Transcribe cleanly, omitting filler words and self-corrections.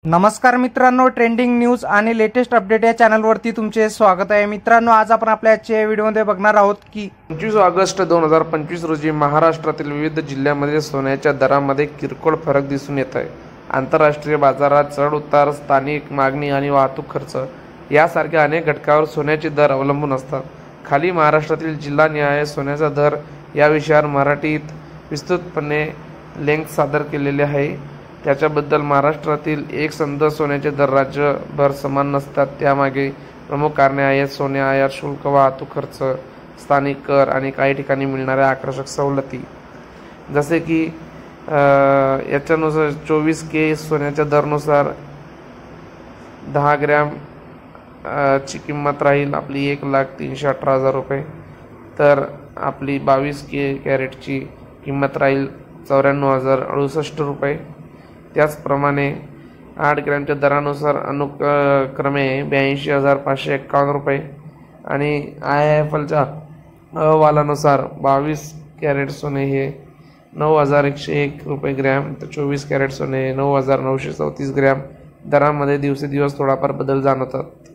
नमस्कार मित्रांनो, trending news आणि लेटेस्ट अपडेट या चॅनलवरती तुमचे स्वागत आहे। मित्रांनो, आज आपण आपल्या आजच्या व्हिडिओमध्ये बघणार आहोत की 25 ऑगस्ट 2025 रोजी महाराष्ट्रातील विविध जिल्ह्यांमध्ये सोन्याच्या दरामध्ये किरकोळ फरक दिसून येत आहे। आंतरराष्ट्रीय बाजारात चढ उतार, स्थानिक मागणी आणि वाहतूक खर्च यासारख्या अनेक घटकांवर सोन्याचे दर अवलंबून असतात। खाली महाराष्ट्रातील जिल्हानिहाय सोन्याचा दर या विषयावर मराठीत विस्तृतपणे लेख सादर केलेले आहे। त्याच्याबद्दल महाराष्ट्रातील एकसंध सोन्याचे दर राज्यभर समान नसतात, त्यामागे प्रमुख कारणे आहेत। सोने आयात शुल्क, वाहतूक खर्च, स्थानिक कर आणि काही ठिकाणी मिळणाऱ्या आकर्षक सवलती, जसे की याच्यानुसार 24K सोन्याच्या दरानुसार 10 ग्रॅम ची किंमत राहील आपली 1,318,000 रुपये, तर आपली 22K कॅरेटची किंमत राहील 94,068 रुपये। त्याचप्रमाणे 8 ग्रॅमच्या दरानुसार अनुक्रमे 82,551 रुपये आणि IIFLच्या अहवालानुसार 22 कॅरेट सोने हे 9,101 रुपये ग्रॅम, तर 24 कॅरेट सोने 9,934 ग्रॅम दरामध्ये दिवसेदिवस थोडाफार बदल जाणवतात।